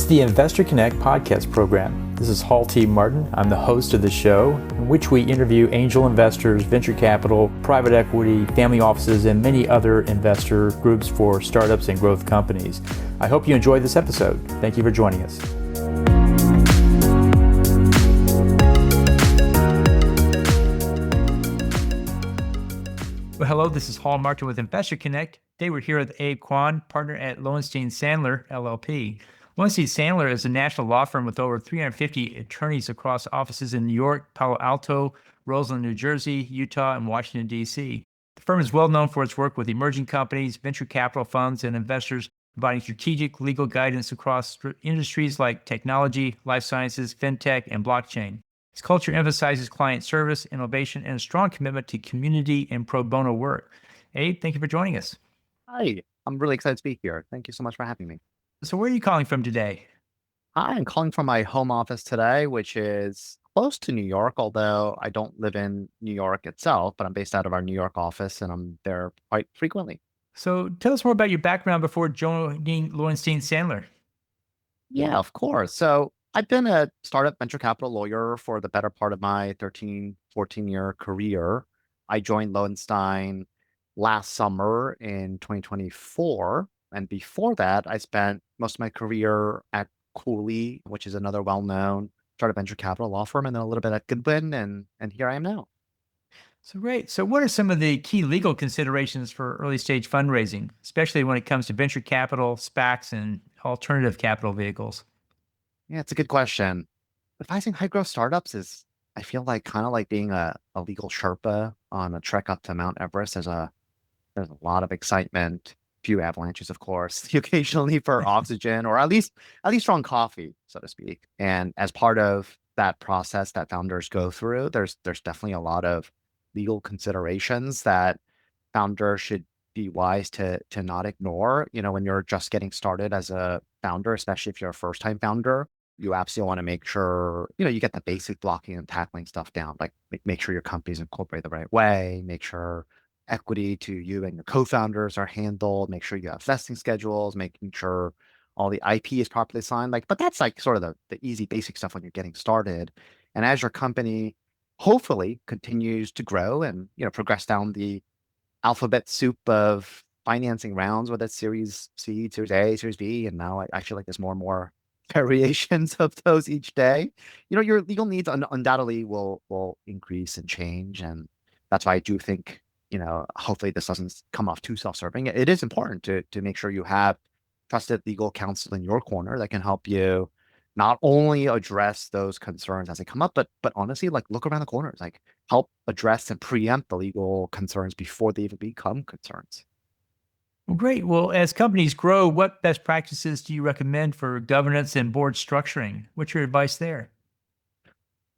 is the Investor Connect podcast program. This is Hall T. Martin. I'm the host of the show, in which we interview angel investors, venture capital, private equity, family offices, and many other investor groups for startups and growth companies. I hope you enjoyed this episode. Thank you for joining us. Well, hello, this is Hall Martin with Investor Connect. Today we're here with Abe Kwon, partner at Lowenstein Sandler, LLP. Lowenstein Sandler is a national law firm with over 350 attorneys across offices in New York, Palo Alto, Roseland, New Jersey, Utah, and Washington, D.C. The firm is well known for its work with emerging companies, venture capital funds, and investors, providing strategic legal guidance across industries like technology, life sciences, fintech, and blockchain. Its culture emphasizes client service, innovation, and a strong commitment to community and pro bono work. Abe, thank you for joining us. Hi, I'm really excited to be here. Thank you so much for having me. So where are you calling from today? I'm calling from my home office today, which is close to New York, although I don't live in New York itself, but I'm based out of our New York office and I'm there quite frequently. So tell us more about your background before joining Lowenstein Sandler. Yeah, of course. So I've been a startup venture capital lawyer for the better part of my 13, 14-year career. I joined Lowenstein last summer in 2024. And before that, I spent most of my career at Cooley, which is another well-known startup venture capital law firm, and then a little bit at Goodwin, and here I am now. So great. So what are some of the key legal considerations for early stage fundraising, especially when it comes to venture capital, SPACs, and alternative capital vehicles? Yeah, it's a good question. Advising high growth startups is, I feel like, kind of like being a legal Sherpa on a trek up to Mount Everest. There's a lot of excitement, few avalanches, of course, the occasional need for oxygen, or at least strong coffee, so to speak. And as part of that process that founders go through, there's definitely a lot of legal considerations that founders should be wise to not ignore. You know, when you're just getting started as a founder, especially if you're a first time founder, you absolutely want to make sure, you get the basic blocking and tackling stuff down, like make sure your company's incorporated the right way, make sure equity to you and your co-founders are handled, make sure you have vesting schedules, making sure all the IP is properly signed. But that's like sort of the easy basic stuff when you're getting started. And as your company hopefully continues to grow and, progress down the alphabet soup of financing rounds, whether it's Series C, Series A, Series B, and now I feel like there's more and more variations of those each day. Your legal needs undoubtedly will increase and change, and that's why I do think, hopefully this doesn't come off too self-serving. It is important to make sure you have trusted legal counsel in your corner that can help you not only address those concerns as they come up, but honestly, like, look around the corners, like help address and preempt the legal concerns before they even become concerns. Well, great. Well, as companies grow, what best practices do you recommend for governance and board structuring? What's your advice there?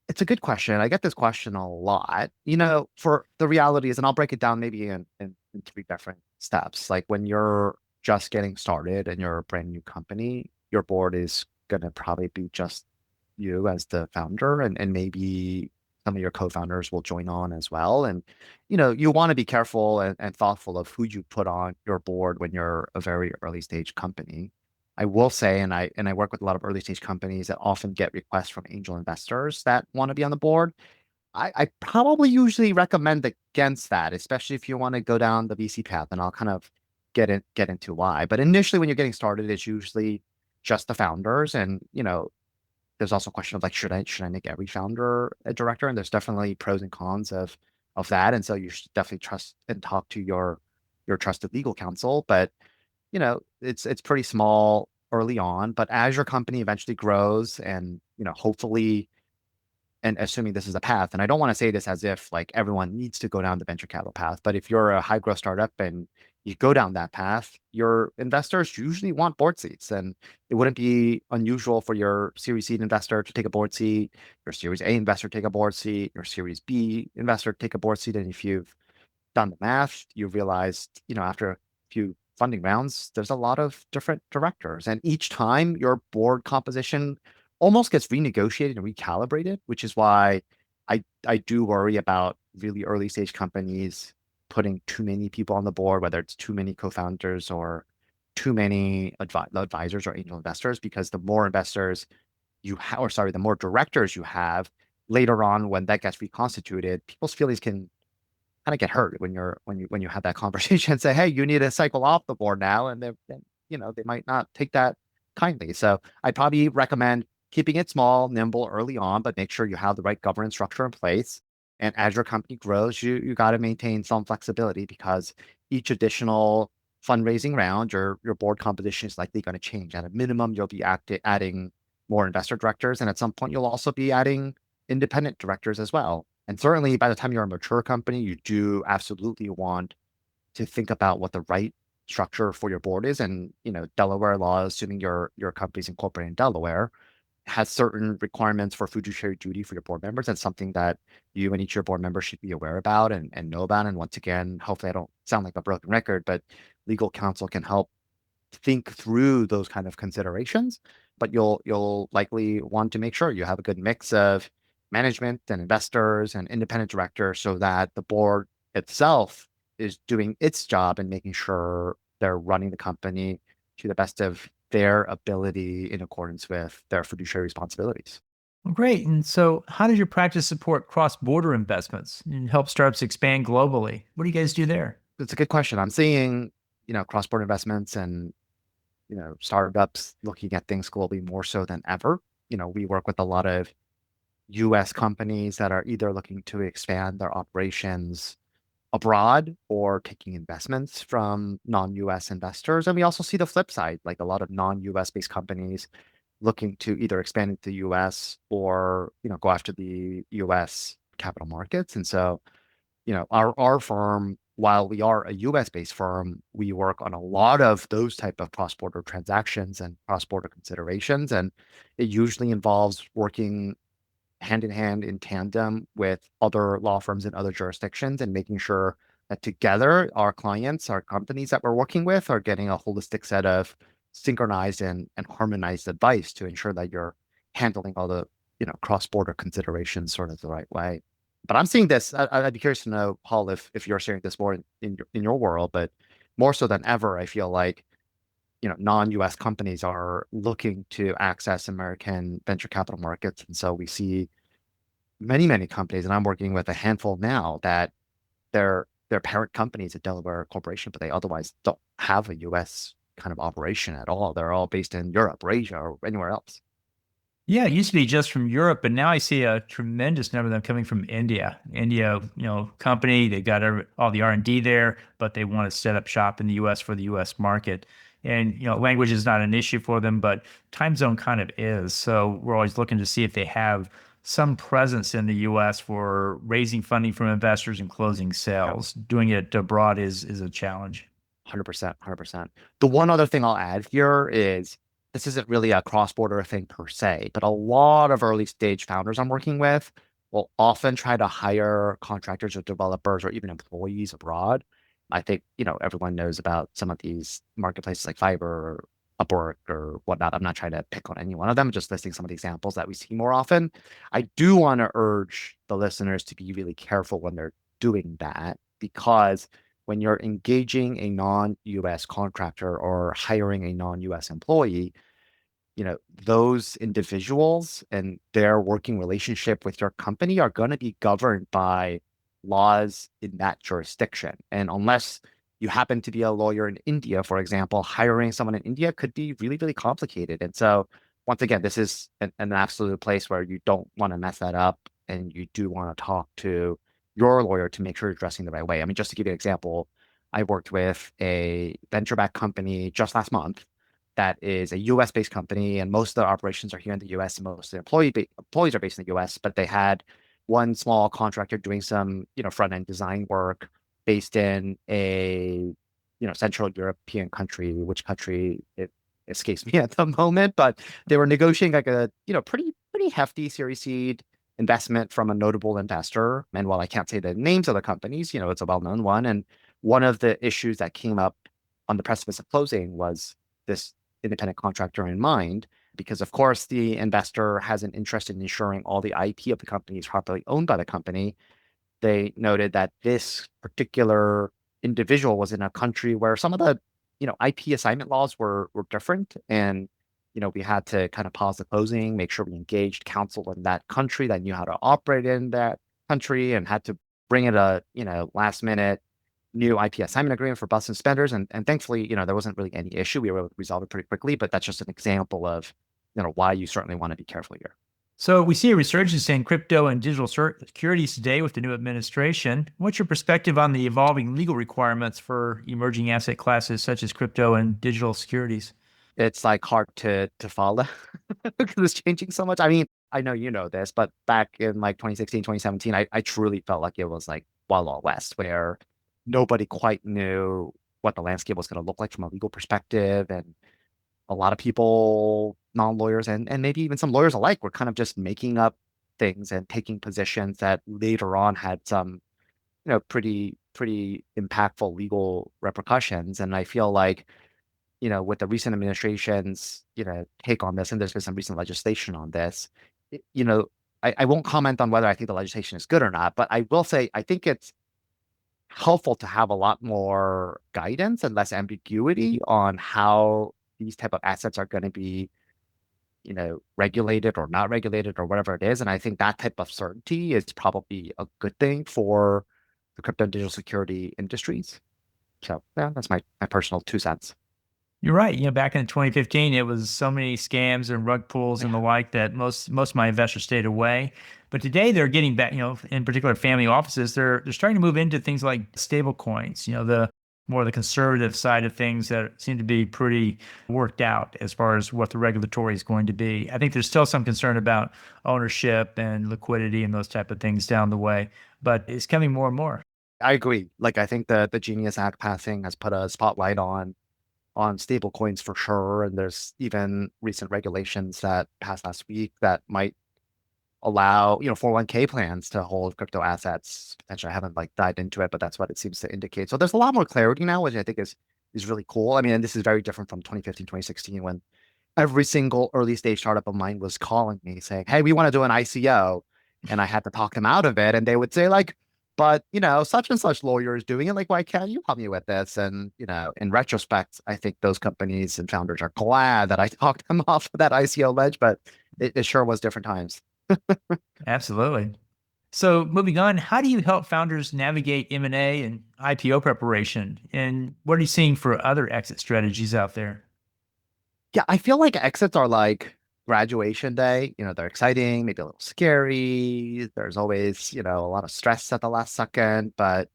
It's a good question. I get this question a lot. For the reality is, and I'll break it down maybe in three different steps. Like when you're just getting started and you're a brand new company, your board is going to probably be just you as the founder, and maybe some of your co-founders will join on as well. And, you want to be careful and thoughtful of who you put on your board when you're a very early stage company. I will say, and I work with a lot of early stage companies that often get requests from angel investors that want to be on the board. I probably usually recommend against that, especially if you want to go down the VC path, and I'll kind of get into why. But initially, when you're getting started, it's usually just the founders, and there's also a question of like, should I make every founder a director? And there's definitely pros and cons of that, and so you should definitely trust and talk to your trusted legal counsel. But it's pretty small early on, but as your company eventually grows and, hopefully, and assuming this is a path, and I don't want to say this as if like everyone needs to go down the venture capital path, but if you're a high growth startup and you go down that path, your investors usually want board seats, and it wouldn't be unusual for your Series C investor to take a board seat, your Series A investor to take a board seat, your Series B investor to take a board seat. And if you've done the math, you realized, after a few funding rounds, there's a lot of different directors. And each time your board composition almost gets renegotiated and recalibrated, which is why I do worry about really early stage companies putting too many people on the board, whether it's too many co-founders or too many advisors or angel investors, because the more investors you have, or sorry, the more directors you have later on when that gets reconstituted, people's feelings can kind of get hurt when you have that conversation and say, hey, you need to cycle off the board now, and then they might not take that kindly. So I'd probably recommend keeping it small, nimble early on, but make sure you have the right governance structure in place. And as your company grows, you got to maintain some flexibility, because each additional fundraising round, your board composition is likely going to change. At a minimum, you'll be adding more investor directors, and at some point, you'll also be adding independent directors as well. And certainly by the time you're a mature company, you do absolutely want to think about what the right structure for your board is. And, Delaware law, assuming your company's incorporated in Delaware, has certain requirements for fiduciary duty for your board members. That's something that you and each of your board members should be aware about and know about. And once again, hopefully I don't sound like a broken record, but legal counsel can help think through those kind of considerations. But you'll likely want to make sure you have a good mix of management and investors and independent directors, so that the board itself is doing its job and making sure they're running the company to the best of their ability in accordance with their fiduciary responsibilities. Well, great. And so, how does your practice support cross-border investments and help startups expand globally? What do you guys do there? It's a good question. I'm seeing, cross-border investments and, startups looking at things globally more so than ever. We work with a lot of US companies that are either looking to expand their operations abroad or taking investments from non-US investors. And we also see the flip side, like a lot of non-US based companies looking to either expand into the US or, go after the US capital markets. And so, our firm, while we are a US based firm, we work on a lot of those type of cross-border transactions and cross-border considerations. And it usually involves working hand in hand in tandem with other law firms in other jurisdictions, and making sure that together our clients, our companies that we're working with, are getting a holistic set of synchronized and harmonized advice to ensure that you're handling all the cross-border considerations sort of the right way. But I'm seeing this. I'd be curious to know, Paul, if you're sharing this more in your world, but more so than ever, I feel like non-US companies are looking to access American venture capital markets. And so we see many companies, and I'm working with a handful now, that their parent company is a Delaware corporation, but they otherwise don't have a US kind of operation at all. They're all based in Europe or Asia or anywhere else. Yeah, it used to be just from Europe, but now I see a tremendous number of them coming from India. India, company, they got all the R&D there, but they want to set up shop in the US for the US market. And, language is not an issue for them, but time zone kind of is. So we're always looking to see if they have some presence in the US for raising funding from investors and closing Yeah. sales. Doing it abroad is a challenge. 100%, 100%. The one other thing I'll add here is, this isn't really a cross-border thing per se, but a lot of early stage founders I'm working with will often try to hire contractors or developers or even employees abroad. I think, everyone knows about some of these marketplaces like Fiverr or Upwork or whatnot. I'm not trying to pick on any one of them, just listing some of the examples that we see more often. I do want to urge the listeners to be really careful when they're doing that, because when you're engaging a non-US contractor or hiring a non-US employee, those individuals and their working relationship with your company are going to be governed by laws in that jurisdiction. And unless you happen to be a lawyer in India, for example, hiring someone in India could be really, really complicated. And so, once again, this is an absolute place where you don't want to mess that up. And you do want to talk to your lawyer to make sure you're dressing the right way. I mean, just to give you an example, I worked with a venture-backed company just last month that is a US based company, and most of their operations are here in the US, and most of the employees are based in the US, but they had one small contractor doing some, front end design work based in a, Central European country, which country it escapes me at the moment, but they were negotiating like a, pretty hefty Series Seed investment from a notable investor. And while I can't say the names of the companies, it's a well-known one. And one of the issues that came up on the precipice of closing was this independent contractor in mind, because of course the investor has an interest in ensuring all the IP of the company is properly owned by the company. They noted that this particular individual was in a country where some of the IP assignment laws were different, and we had to kind of pause the closing, make sure we engaged counsel in that country that knew how to operate in that country, and had to bring in a last minute new IP assignment agreement for bus and spenders. And thankfully, there wasn't really any issue. We were able to resolve it pretty quickly, but that's just an example of, why you certainly want to be careful here. So we see a resurgence in crypto and digital securities today with the new administration. What's your perspective on the evolving legal requirements for emerging asset classes such as crypto and digital securities? It's like hard to follow because it's changing so much. I mean, I know you know this, but back in like 2016, 2017, I truly felt like it was like Wild Wild West, where nobody quite knew what the landscape was going to look like from a legal perspective. And a lot of people, non-lawyers and maybe even some lawyers alike, were kind of just making up things and taking positions that later on had some, pretty impactful legal repercussions. And I feel like, with the recent administration's, take on this, and there's been some recent legislation on this, it- you know, I won't comment on whether I think the legislation is good or not, but I will say I think it's helpful to have a lot more guidance and less ambiguity on how these type of assets are going to be, regulated or not regulated or whatever it is. And I think that type of certainty is probably a good thing for the crypto and digital security industries. So yeah, that's my personal 2 cents. You're right. Back in 2015, it was so many scams and rug pulls and the like that most of my investors stayed away. But today they're getting back, in particular family offices, they're starting to move into things like stable coins, the more the conservative side of things that seem to be pretty worked out as far as what the regulatory is going to be. I think there's still some concern about ownership and liquidity and those type of things down the way, but it's coming more and more. I agree. Like I think the Genius Act passing has put a spotlight on stable coins for sure. And there's even recent regulations that passed last week that might allow, 401k plans to hold crypto assets. Potentially, I haven't like dived into it, but that's what it seems to indicate. So there's a lot more clarity now, which I think is really cool. I mean, and this is very different from 2015, 2016, when every single early stage startup of mine was calling me saying, "Hey, we want to do an ICO," and I had to talk them out of it, and they would say like, "But such and such lawyer is doing it. Like, why can't you help me with this?" And in retrospect, I think those companies and founders are glad that I talked them off of that ICO ledge, but it sure was different times. Absolutely. So moving on, how do you help founders navigate M&A and IPO preparation? And what are you seeing for other exit strategies out there? Yeah, I feel like exits are like graduation day. They're exciting, maybe a little scary. There's always, a lot of stress at the last second, but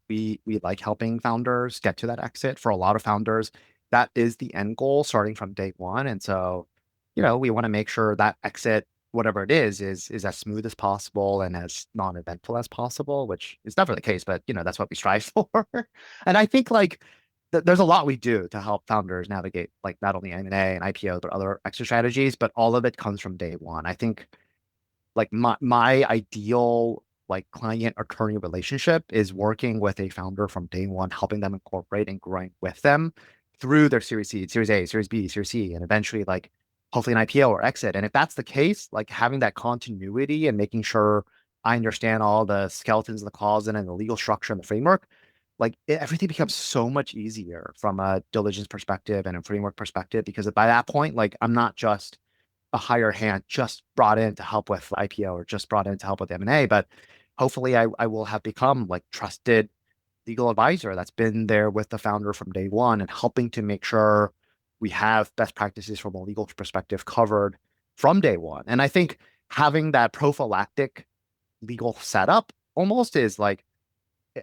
we like helping founders get to that exit. For a lot of founders, that is the end goal starting from day one. And so, we want to make sure that exit, whatever it is as smooth as possible and as non-eventful as possible, which is never the case, but that's what we strive for. And I think like there's a lot we do to help founders navigate like not only M&A and IPO, but other exit strategies, but all of it comes from day one. I think like my ideal like client attorney relationship is working with a founder from day one, helping them incorporate and growing with them through their Series C, Series A, Series B, Series C, and eventually like hopefully an IPO or exit. And if that's the case, like having that continuity and making sure I understand all the skeletons and the clause and the legal structure and the framework, like everything becomes so much easier from a diligence perspective and a framework perspective, because by that point, like I'm not just a higher hand just brought in to help with IPO or just brought in to help with M&A, but hopefully I will have become like trusted legal advisor that's been there with the founder from day one and helping to make sure we have best practices from a legal perspective covered from day one. And I think having that prophylactic legal setup almost is like,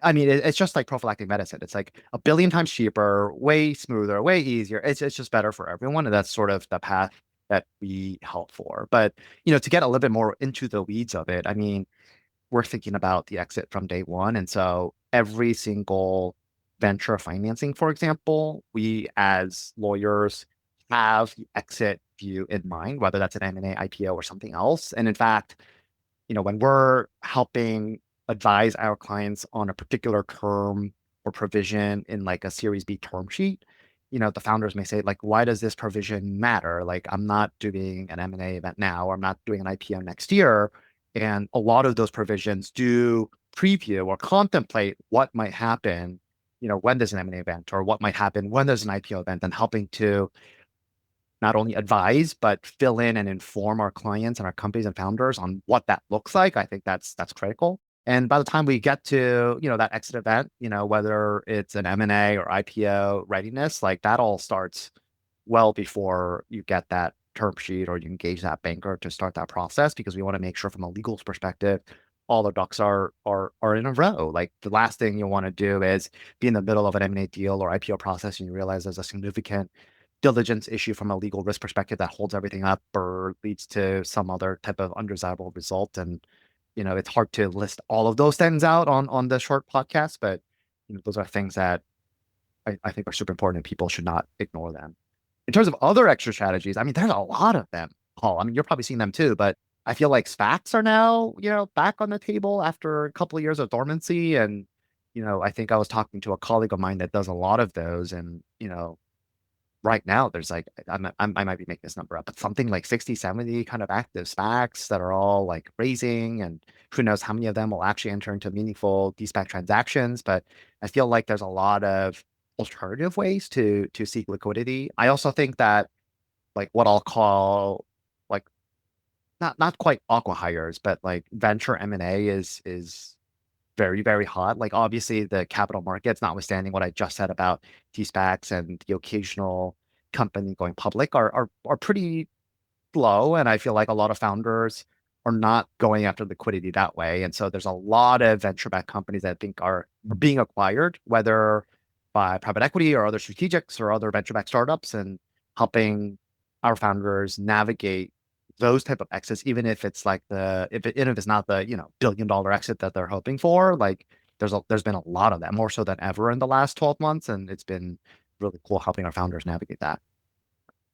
I mean, it's just like prophylactic medicine. It's like a billion times cheaper, way smoother, way easier. It's just better for everyone. And that's sort of the path that we help for. But, to get a little bit more into the weeds of it, I mean, we're thinking about the exit from day one. And so every single venture financing, for example, we as lawyers have the exit view in mind, whether that's an M&A, IPO, or something else. And in fact, when we're helping advise our clients on a particular term or provision in like a Series B term sheet, the founders may say, like, why does this provision matter? Like, I'm not doing an M&A event now, or I'm not doing an IPO next year. And a lot of those provisions do preview or contemplate what might happen, when there's an M&A event or what might happen when there's an IPO event, and helping to not only advise but fill in and inform our clients and our companies and founders on what that looks like. I think that's critical. And by the time we get to that exit event, whether it's an M&A or IPO readiness, like that all starts well before you get that term sheet or you engage that banker to start that process, because we want to make sure from a legal perspective all the ducks are in a row. Like the last thing you want to do is be in the middle of an M&A deal or IPO process and you realize there's a significant diligence issue from a legal risk perspective that holds everything up or leads to some other type of undesirable result. And it's hard to list all of those things out on the short podcast, but those are things that I think are super important and people should not ignore them. In terms of other extra strategies, I mean, there's a lot of them, Paul. I mean, you're probably seeing them too, but I feel like SPACs are now, back on the table after a couple of years of dormancy. And, I think I was talking to a colleague of mine that does a lot of those. And, right now there's like, I might be making this number up, but something like 60, 70 kind of active SPACs that are all like raising, and who knows how many of them will actually enter into meaningful de-SPAC transactions. But I feel like there's a lot of alternative ways to seek liquidity. I also think that like what I'll call like not quite aqua hires, but like venture M&A is very, very hot. Like obviously the capital markets, notwithstanding what I just said about de-SPACs and the occasional company going public, are pretty low. And I feel like a lot of founders are not going after liquidity that way. And so there's a lot of venture-backed companies that I think are being acquired, whether by private equity or other strategics or other venture-backed startups, and helping our founders navigate those type of exits, even if it's like even if it's not the billion-dollar exit that they're hoping for. Like there's been a lot of that, more so than ever in the last 12 months, and it's been really cool helping our founders navigate that.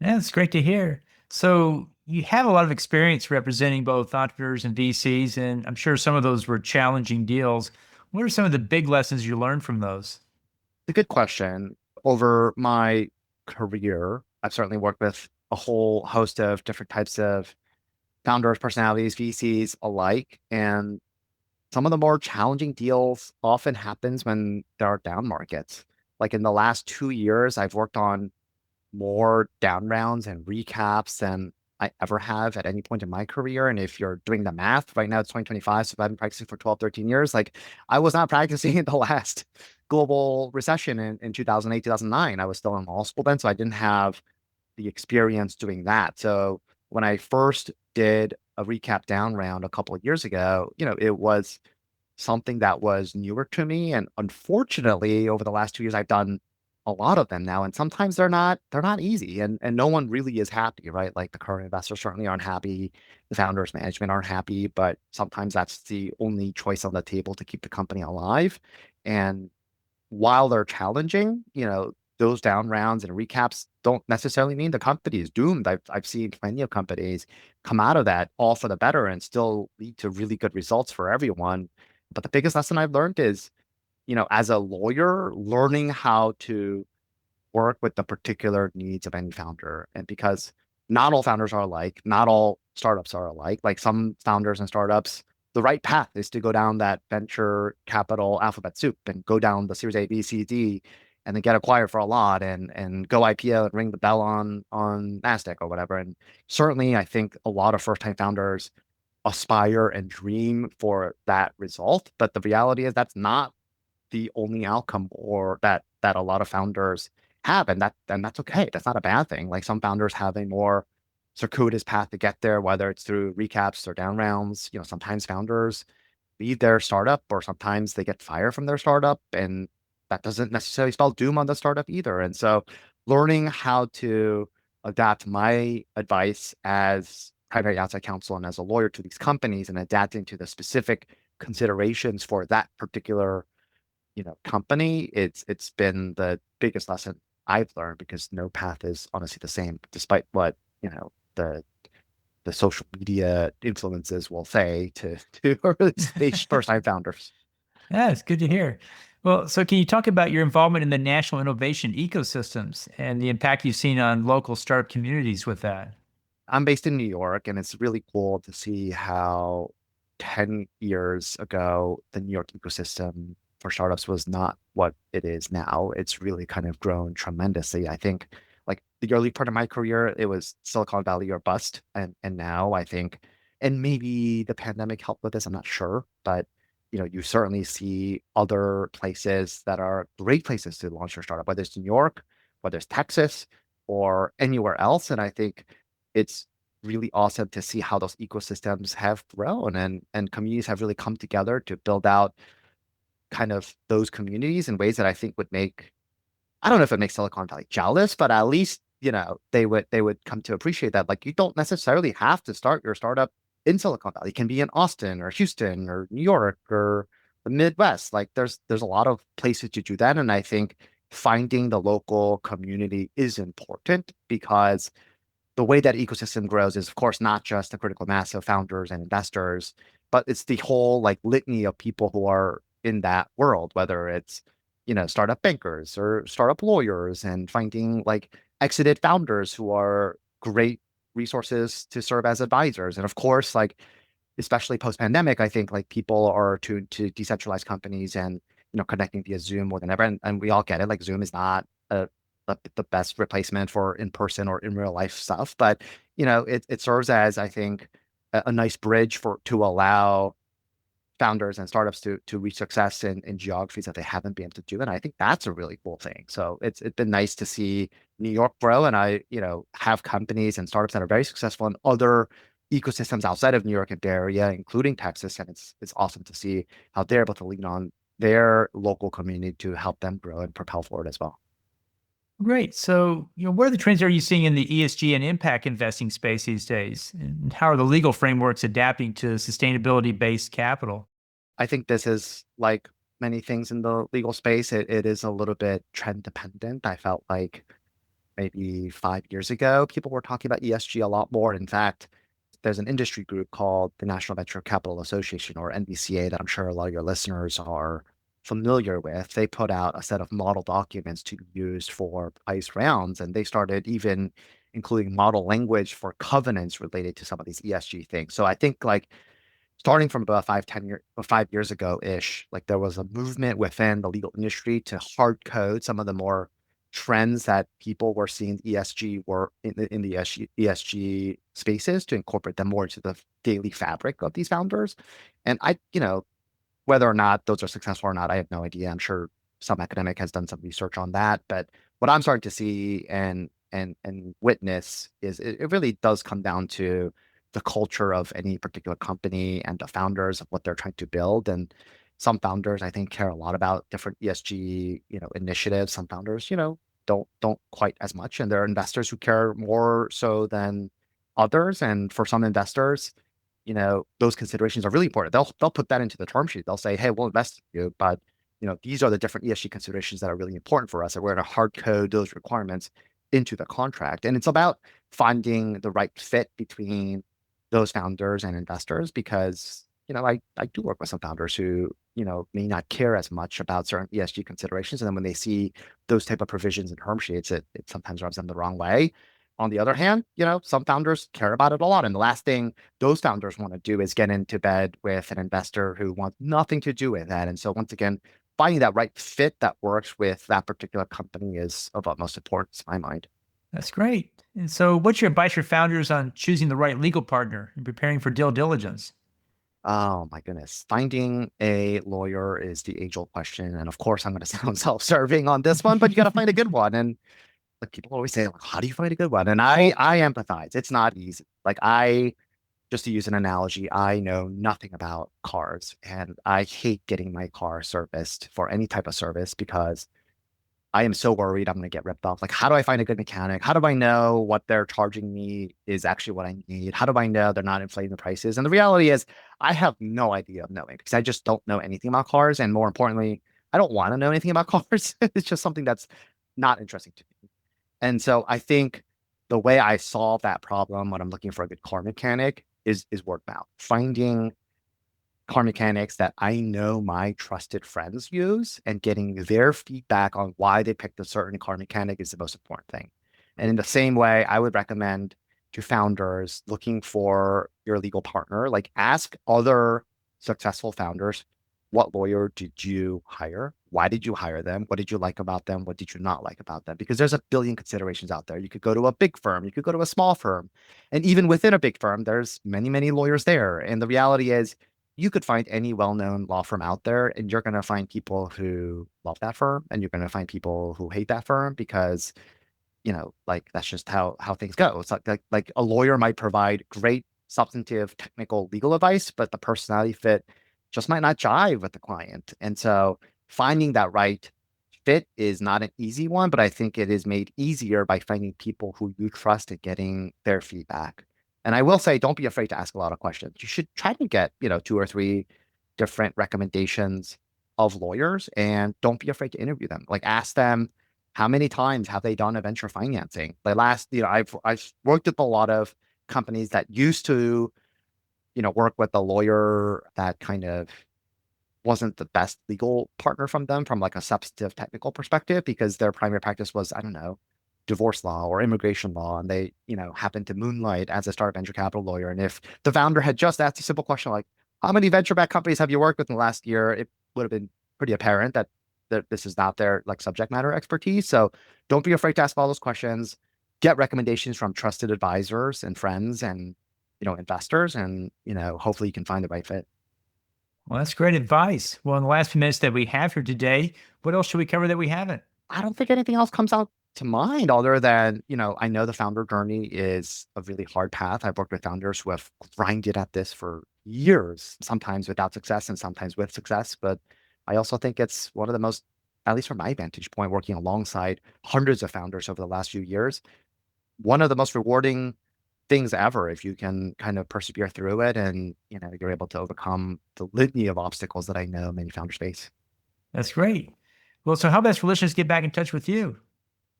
Yeah, it's great to hear. So you have a lot of experience representing both entrepreneurs and VCs, and I'm sure some of those were challenging deals. What are some of the big lessons you learned from those? It's a good question. Over my career, I've certainly worked with a whole host of different types of founders, personalities, VCs alike, and some of the more challenging deals often happens when there are down markets. Like in the last 2 years, I've worked on more down rounds and recaps than I ever have at any point in my career. And if you're doing the math, right now it's 2025, so I've been practicing for 12, 13 years. Like I was not practicing in the last global recession in 2008, 2009. I was still in law school then, so I didn't have the experience doing that. So when I first did a recap down round a couple of years ago, it was something that was newer to me. And unfortunately, over the last 2 years, I've done a lot of them now. And sometimes they're not easy, and no one really is happy, right? Like the current investors certainly aren't happy, the founders management aren't happy, but sometimes that's the only choice on the table to keep the company alive. And while they're challenging, those down rounds and recaps don't necessarily mean the company is doomed. I've seen plenty of companies come out of that all for the better and still lead to really good results for everyone. But the biggest lesson I've learned is, as a lawyer, learning how to work with the particular needs of any founder. And because not all founders are alike, not all startups are alike. Like some founders and startups, the right path is to go down that venture capital alphabet soup and go down the Series A, B, C, D, and then get acquired for a lot and go IPO and ring the bell on Nasdaq or whatever. And certainly, I think a lot of first time founders aspire and dream for that result. But the reality is that's not the only outcome, or that a lot of founders have, and that's okay. That's not a bad thing. Like some founders have a more circuitous path to get there, whether it's through recaps or down rounds. Sometimes founders leave their startup, or sometimes they get fired from their startup, and that doesn't necessarily spell doom on the startup either. And so, learning how to adapt my advice as primary outside counsel and as a lawyer to these companies, and adapting to the specific considerations for that particular company, it's been the biggest lesson I've learned, because no path is honestly the same, despite what the social media influences will say to early stage first time founders. Yeah, it's good to hear. Well, so can you talk about your involvement in the national innovation ecosystems and the impact you've seen on local startup communities with that? I'm based in New York, and it's really cool to see how 10 years ago the New York ecosystem for startups was not what it is now. It's really kind of grown tremendously. I think like the early part of my career, it was Silicon Valley or bust. And now I think, and maybe the pandemic helped with this, I'm not sure, but you certainly see other places that are great places to launch your startup, whether it's New York, whether it's Texas, or anywhere else. And I think it's really awesome to see how those ecosystems have grown and communities have really come together to build out kind of those communities in ways that I think would make, I don't know if it makes Silicon Valley jealous, but at least, they would come to appreciate that. Like you don't necessarily have to start your startup in Silicon Valley. It can be in Austin or Houston or New York or the Midwest. Like there's a lot of places to do that. And I think finding the local community is important because the way that ecosystem grows is, of course, not just the critical mass of founders and investors, but it's the whole like litany of people who are in that world, whether it's, startup bankers or startup lawyers and finding like exited founders who are great resources to serve as advisors. And of course, like, especially post pandemic, I think like people are tuned to decentralized companies and, connecting via Zoom more than ever. And we all get it. Like Zoom is not the best replacement for in person or in real life stuff. But it serves as, I think, a nice bridge to allow founders and startups to reach success in geographies that they haven't been able to do. And I think that's a really cool thing. So it's been nice to see New York grow, and I have companies and startups that are very successful in other ecosystems outside of New York and Bay Area, including Texas. And it's awesome to see how they're able to lean on their local community to help them grow and propel forward as well. Great. So, what are the trends are you seeing in the ESG and impact investing space these days? And how are the legal frameworks adapting to sustainability-based capital? I think this is like many things in the legal space. It is a little bit trend dependent. I felt like maybe 5 years ago, people were talking about ESG a lot more. In fact, there's an industry group called the National Venture Capital Association, or NVCA, that I'm sure a lot of your listeners are familiar with. They put out a set of model documents to be used for price rounds, and they started even including model language for covenants related to some of these ESG things. So I think like starting from about 5 years ago ish, like there was a movement within the legal industry to hard code some of the more trends that people were seeing ESG were in the ESG spaces to incorporate them more into the daily fabric of these founders. And whether or not those are successful or not, I have no idea. I'm sure some academic has done some research on that. But what I'm starting to see and witness is it really does come down to the culture of any particular company and the founders of what they're trying to build. And some founders, I think, care a lot about different ESG, initiatives. Some founders, don't quite as much. And there are investors who care more so than others. And for some investors, those considerations are really important. They'll put that into the term sheet. They'll say, hey, we'll invest in you, but these are the different ESG considerations that are really important for us. And we're going to hard code those requirements into the contract. And it's about finding the right fit between those founders and investors because, I do work with some founders who, may not care as much about certain ESG considerations. And then when they see those type of provisions in term sheets, it sometimes rubs them the wrong way. On the other hand, some founders care about it a lot. And the last thing those founders want to do is get into bed with an investor who wants nothing to do with that. And so once again, finding that right fit that works with that particular company is of utmost importance in my mind. That's great. And so, what's your advice for founders on choosing the right legal partner and preparing for due diligence? Oh my goodness. Finding a lawyer is the age-old question. And of course, I'm going to sound self-serving on this one, but you got to find a good one. And like people always say, like, how do you find a good one? And I empathize. It's not easy. Like just to use an analogy, I know nothing about cars and I hate getting my car serviced for any type of service because I am so worried I'm going to get ripped off. Like, how do I find a good mechanic? How do I know what they're charging me is actually what I need? How do I know they're not inflating the prices? And the reality is, I have no idea of knowing because I just don't know anything about cars. And more importantly, I don't want to know anything about cars. It's just something that's not interesting to me. And so I think the way I solve that problem when I'm looking for a good car mechanic is word of mouth. Finding car mechanics that I know my trusted friends use and getting their feedback on why they picked a certain car mechanic is the most important thing. And in the same way, I would recommend to founders looking for your legal partner, like ask other successful founders what lawyer did you hire? Why did you hire them? What did you like about them? What did you not like about them? Because there's a billion considerations out there. You could go to a big firm, you could go to a small firm. And even within a big firm, there's many, many lawyers there. And the reality is, you could find any well-known law firm out there, and you're going to find people who love that firm, and you're going to find people who hate that firm because like that's just how things go. It's like a lawyer might provide great substantive technical legal advice, but the personality fit just might not jive with the client. And so finding that right fit is not an easy one, but I think it is made easier by finding people who you trust and getting their feedback. And I will say, don't be afraid to ask a lot of questions. You should try to get, two or three different recommendations of lawyers, and don't be afraid to interview them. Like, ask them, how many times have they done a venture financing? The last, I've worked with a lot of companies that used to, work with a lawyer that kind of wasn't the best legal partner from them from like a substantive technical perspective, because their primary practice was, I don't know, divorce law or immigration law. And they, happened to moonlight as a startup venture capital lawyer. And if the founder had just asked a simple question like, how many venture backed companies have you worked with in the last year? It would have been pretty apparent that this is not their like subject matter expertise. So don't be afraid to ask all those questions. Get recommendations from trusted advisors and friends and, investors, and, hopefully you can find the right fit. Well, that's great advice. Well, in the last few minutes that we have here today, what else should we cover that we haven't? I don't think anything else comes out to mind other than, I know the founder journey is a really hard path. I've worked with founders who have grinded at this for years, sometimes without success and sometimes with success. But I also think it's one of the most, at least from my vantage point, working alongside hundreds of founders over the last few years, one of the most rewarding things ever if you can kind of persevere through it and, you're able to overcome the litany of obstacles that I know many founders face. That's great. Well, so how best for listeners get back in touch with you?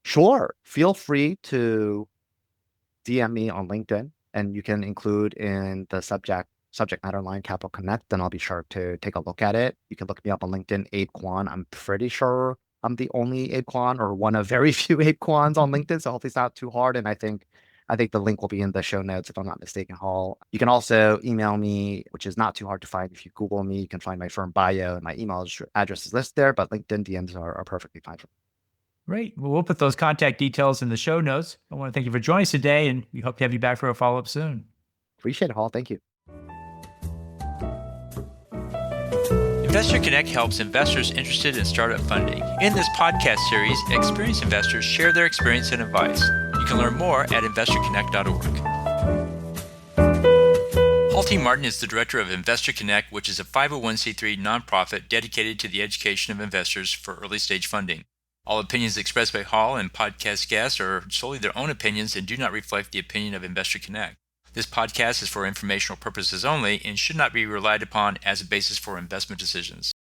Sure. Feel free to DM me on LinkedIn, and you can include in the subject matter line Capital Connect, and I'll be sure to take a look at it. You can look me up on LinkedIn, Abe Kwon. I'm pretty sure I'm the only Abe Kwon, or one of very few Abe Kwons on LinkedIn, so hopefully it's not too hard. And I think the link will be in the show notes if I'm not mistaken, Hall. You can also email me, which is not too hard to find. If you Google me, you can find my firm bio, and my email address is listed there, but LinkedIn DMs are perfectly fine for me. Great. Well, we'll put those contact details in the show notes. I want to thank you for joining us today, and we hope to have you back for a follow-up soon. Appreciate it, Hall. Thank you. Investor Connect helps investors interested in startup funding. In this podcast series, experienced investors share their experience and advice. You can learn more at investorconnect.org. Hall T. Martin is the director of Investor Connect, which is a 501c3 nonprofit dedicated to the education of investors for early-stage funding. All opinions expressed by Hall and podcast guests are solely their own opinions and do not reflect the opinion of Investor Connect. This podcast is for informational purposes only and should not be relied upon as a basis for investment decisions.